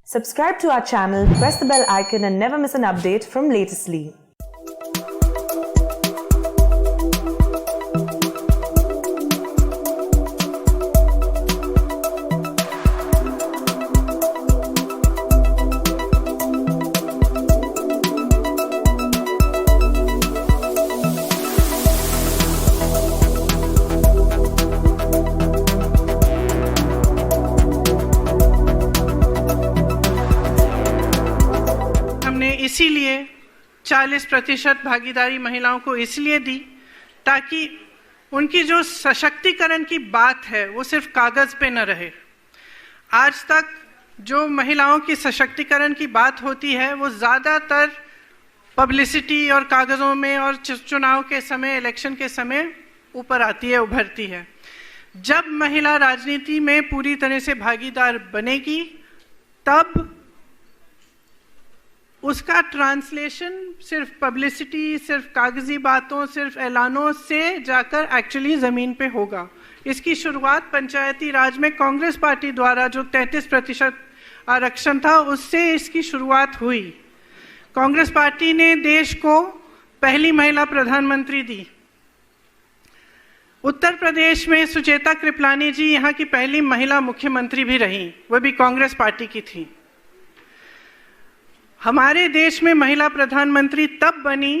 Subscribe to our channel, press the bell icon and never miss an update from Latestly. इसीलिए 40% भागीदारी महिलाओं को इसलिए दी ताकि उनकी जो सशक्तिकरण की बात है वो सिर्फ कागज पे न रहे। आज तक जो महिलाओं की सशक्तिकरण की बात होती है वो ज़्यादातर पब्लिसिटी और कागज़ों में और चुनाव के समय, इलेक्शन के समय ऊपर आती है, उभरती है। जब महिला राजनीति में पूरी तरह से भागीदार बनेगी तब उसका ट्रांसलेशन सिर्फ पब्लिसिटी, सिर्फ कागजी बातों, सिर्फ ऐलानों से जाकर एक्चुअली ज़मीन पे होगा। इसकी शुरुआत पंचायती राज में कांग्रेस पार्टी द्वारा जो 33% आरक्षण था उससे इसकी शुरुआत हुई। कांग्रेस पार्टी ने देश को पहली महिला प्रधानमंत्री दी। उत्तर प्रदेश में सुचेता कृपलानी जी यहाँ की पहली महिला मुख्यमंत्री भी रही, वह भी कांग्रेस पार्टी की थी। हमारे देश में महिला प्रधानमंत्री तब बनी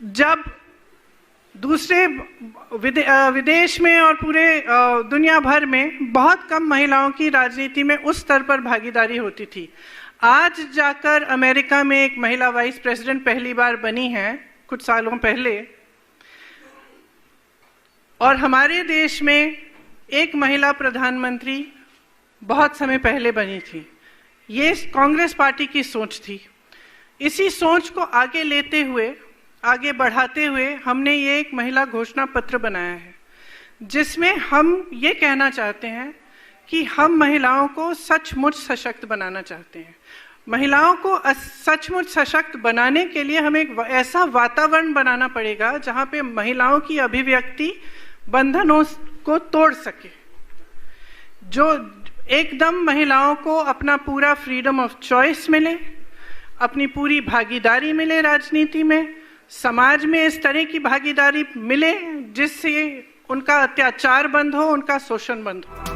जब दूसरे विदेश में और पूरे दुनिया भर में बहुत कम महिलाओं की राजनीति में उस स्तर पर भागीदारी होती थी। आज जाकर अमेरिका में एक महिला वाइस प्रेसिडेंट पहली बार बनी है कुछ सालों पहले, और हमारे देश में एक महिला प्रधानमंत्री बहुत समय पहले बनी थी। ये कांग्रेस पार्टी की सोच थी। इसी सोच को आगे लेते हुए, आगे बढ़ाते हुए हमने ये एक महिला घोषणा पत्र बनाया है जिसमें हम ये कहना चाहते हैं कि हम महिलाओं को सचमुच सशक्त बनाना चाहते हैं। महिलाओं को सचमुच सशक्त बनाने के लिए हमें एक ऐसा वातावरण बनाना पड़ेगा जहाँ पे महिलाओं की अभिव्यक्ति बंधनों को तोड़ सके, जो एकदम महिलाओं को अपना पूरा फ्रीडम ऑफ चॉइस मिले, अपनी पूरी भागीदारी मिले राजनीति में, समाज में इस तरह की भागीदारी मिले जिससे उनका अत्याचार बंद हो, उनका शोषण बंद हो।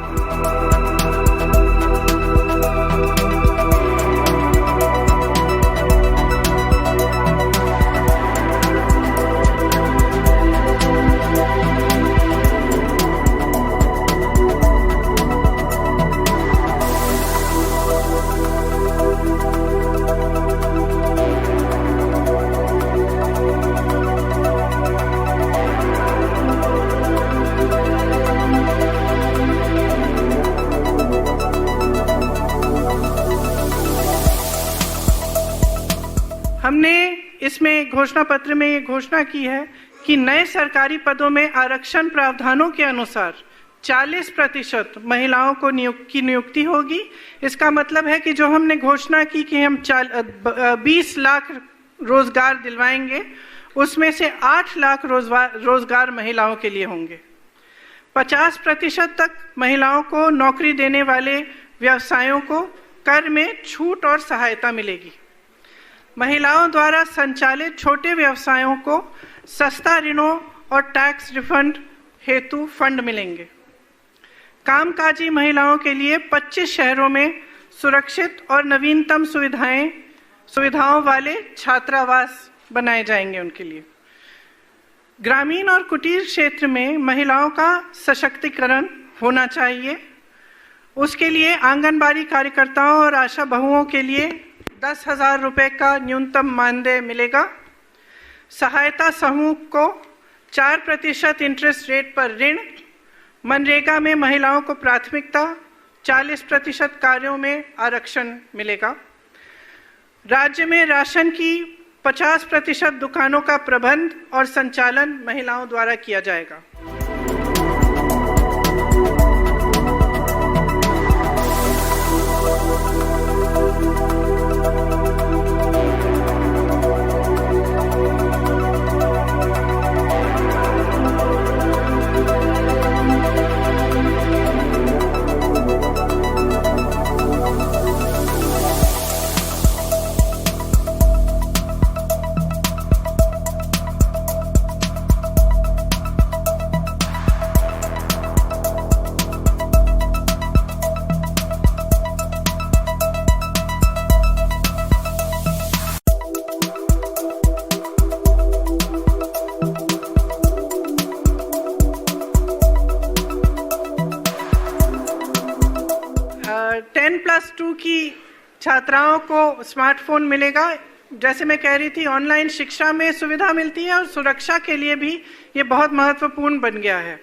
हमने इसमें घोषणा पत्र में ये घोषणा की है कि नए सरकारी पदों में आरक्षण प्रावधानों के अनुसार 40% महिलाओं को नियुक्ति होगी। इसका मतलब है कि जो हमने घोषणा की कि हम 20 लाख रोजगार दिलवाएंगे, उसमें से 8 लाख रोजगार महिलाओं के लिए होंगे। 50% तक महिलाओं को नौकरी देने वाले व्यवसायों को कर में छूट और सहायता मिलेगी। महिलाओं द्वारा संचालित छोटे व्यवसायों को सस्ता ऋणों और टैक्स रिफंड हेतु फंड मिलेंगे। कामकाजी महिलाओं के लिए 25 शहरों में सुरक्षित और नवीनतम सुविधाओं वाले छात्रावास बनाए जाएंगे उनके लिए। ग्रामीण और कुटीर क्षेत्र में महिलाओं का सशक्तिकरण होना चाहिए। उसके लिए आंगनबाड़ी कार्यकर्ताओं और आशा बहुओं के लिए 10,000 रुपये का न्यूनतम मानदेय मिलेगा। सहायता समूह को 4% इंटरेस्ट रेट पर ऋण, मनरेगा में महिलाओं को प्राथमिकता, 40% कार्यों में आरक्षण मिलेगा। राज्य में राशन की 50% दुकानों का प्रबंध और संचालन महिलाओं द्वारा किया जाएगा। 10+2 की छात्राओं को स्मार्टफोन मिलेगा। जैसे मैं कह रही थी, ऑनलाइन शिक्षा में सुविधा मिलती है और सुरक्षा के लिए भी ये बहुत महत्वपूर्ण बन गया है।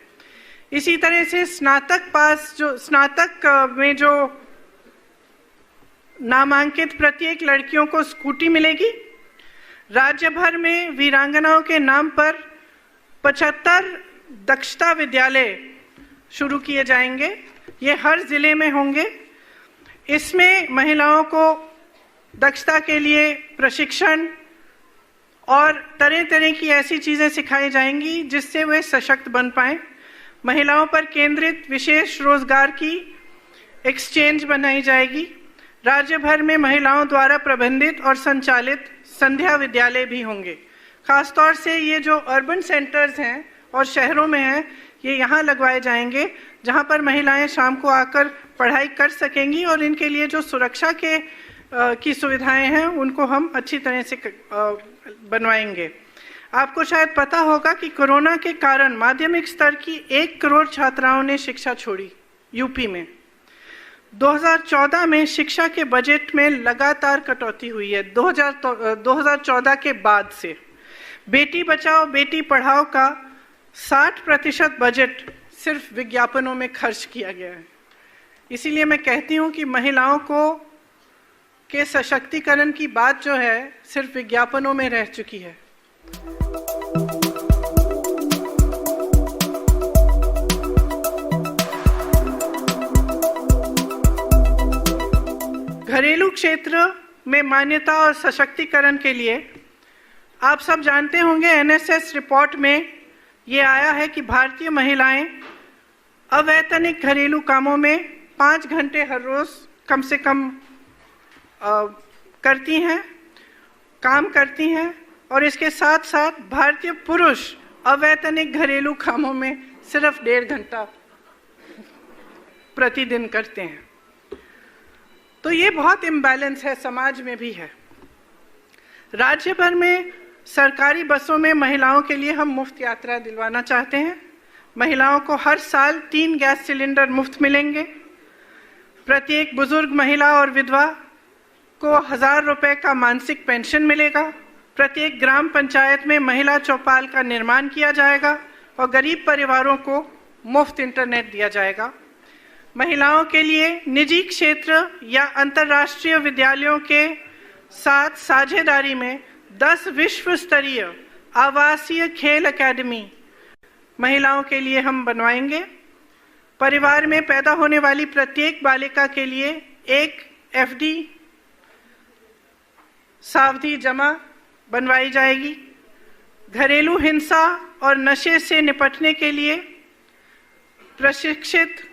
इसी तरह से स्नातक में जो नामांकित प्रत्येक लड़कियों को स्कूटी मिलेगी। राज्य भर में वीरांगनाओं के नाम पर 75 दक्षता विद्यालय शुरू किए जाएंगे। ये हर जिले में होंगे। इसमें महिलाओं को दक्षता के लिए प्रशिक्षण और तरह तरह की ऐसी चीजें सिखाई जाएंगी जिससे वे सशक्त बन पाएं। महिलाओं पर केंद्रित विशेष रोजगार की एक्सचेंज बनाई जाएगी। राज्य भर में महिलाओं द्वारा प्रबंधित और संचालित संध्या विद्यालय भी होंगे। खासतौर से ये जो अर्बन सेंटर्स हैं और शहरों में हैं, ये यहाँ लगवाए जाएंगे जहाँ पर महिलाएं शाम को आकर पढ़ाई कर सकेंगी और इनके लिए जो सुरक्षा की सुविधाएं हैं उनको हम अच्छी तरह से बनवाएंगे। आपको शायद पता होगा कि कोरोना के कारण माध्यमिक स्तर की 1 करोड़ छात्राओं ने शिक्षा छोड़ी यूपी में। 2014 में शिक्षा के बजट में लगातार कटौती हुई है। 2014 के बाद से बेटी बचाओ बेटी पढ़ाओ का 60% बजट सिर्फ विज्ञापनों में खर्च किया गया है। इसीलिए मैं कहती हूँ कि महिलाओं के सशक्तिकरण की बात जो है सिर्फ विज्ञापनों में रह चुकी है। घरेलू क्षेत्र में मान्यता और सशक्तिकरण के लिए आप सब जानते होंगे, एनएसएस रिपोर्ट में ये आया है कि भारतीय महिलाएं अवैतनिक घरेलू कामों में 5 घंटे हर रोज कम से कम काम करती हैं और इसके साथ साथ भारतीय पुरुष अवैतनिक घरेलू कामों में सिर्फ 1.5 घंटा प्रतिदिन करते हैं। तो ये बहुत इम्बैलेंस है, समाज में भी है। राज्य भर में सरकारी बसों में महिलाओं के लिए हम मुफ्त यात्रा दिलवाना चाहते हैं। महिलाओं को हर साल 3 गैस सिलेंडर मुफ्त मिलेंगे। प्रत्येक बुजुर्ग महिला और विधवा को 1000 रुपए का मासिक पेंशन मिलेगा। प्रत्येक ग्राम पंचायत में महिला चौपाल का निर्माण किया जाएगा और गरीब परिवारों को मुफ्त इंटरनेट दिया जाएगा। महिलाओं के लिए निजी क्षेत्र या अंतर्राष्ट्रीय विद्यालयों के साथ साझेदारी में 10 विश्व स्तरीय आवासीय खेल अकादमी महिलाओं के लिए हम बनवाएंगे। परिवार में पैदा होने वाली प्रत्येक बालिका के लिए एक एफडी सावधि जमा बनवाई जाएगी। घरेलू हिंसा और नशे से निपटने के लिए प्रशिक्षित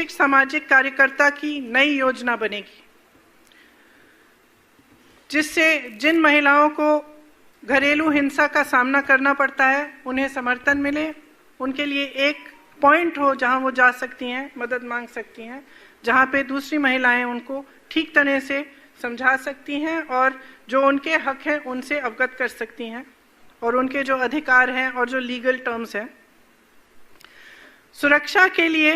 सामाजिक कार्यकर्ता की नई योजना बनेगी, जिससे जिन महिलाओं को घरेलू हिंसा का सामना करना पड़ता है उन्हें समर्थन मिले। उनके लिए एक पॉइंट हो जहां वो जा सकती हैं, मदद मांग सकती हैं, जहां पे दूसरी महिलाएं उनको ठीक तरह से समझा सकती हैं और जो उनके हक हैं उनसे अवगत कर सकती हैं और उनके जो अधिकार हैं और जो लीगल टर्म्स हैं। सुरक्षा के लिए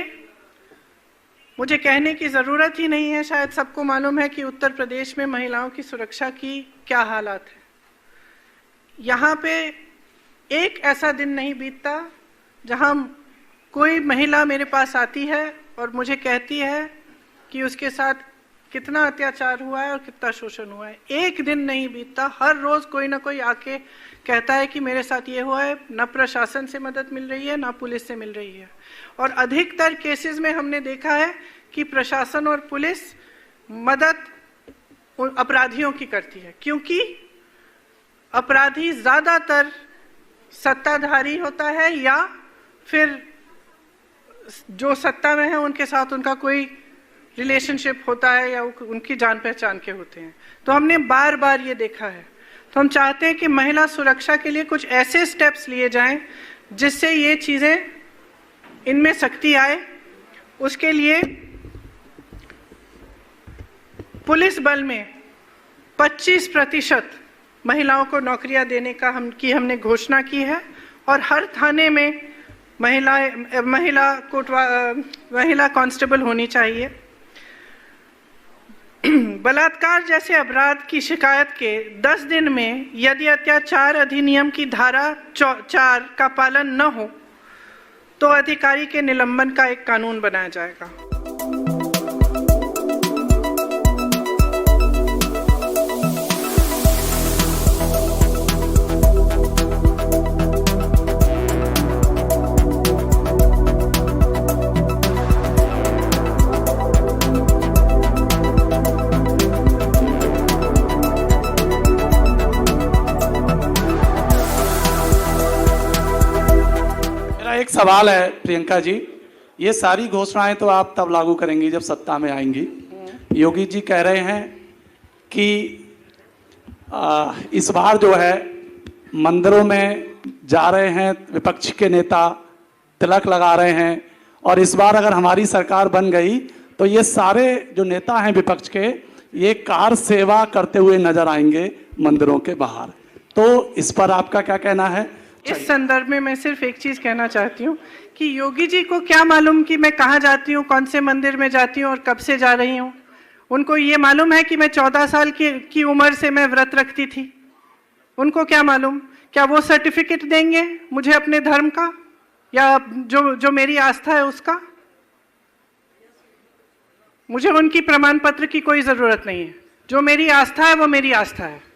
मुझे कहने की ज़रूरत ही नहीं है, शायद सबको मालूम है कि उत्तर प्रदेश में महिलाओं की सुरक्षा की क्या हालात है। यहाँ पे एक ऐसा दिन नहीं बीतता जहाँ कोई महिला मेरे पास आती है और मुझे कहती है कि उसके साथ कितना अत्याचार हुआ है और कितना शोषण हुआ है। एक दिन नहीं बीतता, हर रोज कोई ना कोई आके कहता है कि मेरे साथ ये हुआ है। न प्रशासन से मदद मिल रही है, न पुलिस से मिल रही है। और अधिकतर केसेस में हमने देखा है कि प्रशासन और पुलिस मदद अपराधियों की करती है, क्योंकि अपराधी ज्यादातर सत्ताधारी होता है या फिर जो सत्ता में है उनके साथ उनका कोई रिलेशनशिप होता है या उनकी जान पहचान के होते हैं। तो हमने बार बार ये देखा है। तो हम चाहते हैं कि महिला सुरक्षा के लिए कुछ ऐसे स्टेप्स लिए जाएं जिससे ये चीजें, इनमें सख्ती आए। उसके लिए पुलिस बल में 25% महिलाओं को नौकरियां देने का हमने घोषणा की है और हर थाने में महिला कांस्टेबल होनी चाहिए। बलात्कार जैसे अपराध की शिकायत के 10 दिन में यदि अत्याचार अधिनियम की धारा 4 का पालन न हो तो अधिकारी के निलंबन का एक कानून बनाया जाएगा। एक सवाल है प्रियंका जी, ये सारी घोषणाएं तो आप तब लागू करेंगी जब सत्ता में आएंगी। योगी जी कह रहे हैं कि इस बार जो है मंदिरों में जा रहे हैं विपक्ष के नेता, तिलक लगा रहे हैं, और इस बार अगर हमारी सरकार बन गई तो ये सारे जो नेता हैं विपक्ष के, ये कार सेवा करते हुए नजर आएंगे मंदिरों के बाहर। तो इस पर आपका क्या कहना है? इस संदर्भ में मैं सिर्फ एक चीज कहना चाहती हूँ कि योगी जी को क्या मालूम कि मैं कहाँ जाती हूँ, कौन से मंदिर में जाती हूँ और कब से जा रही हूँ। उनको ये मालूम है कि मैं 14 साल की उम्र से मैं व्रत रखती थी। उनको क्या मालूम? क्या वो सर्टिफिकेट देंगे मुझे अपने धर्म का या जो मेरी आस्था है उसका? मुझे उनकी प्रमाण पत्र की कोई जरूरत नहीं है। जो मेरी आस्था है वो मेरी आस्था है।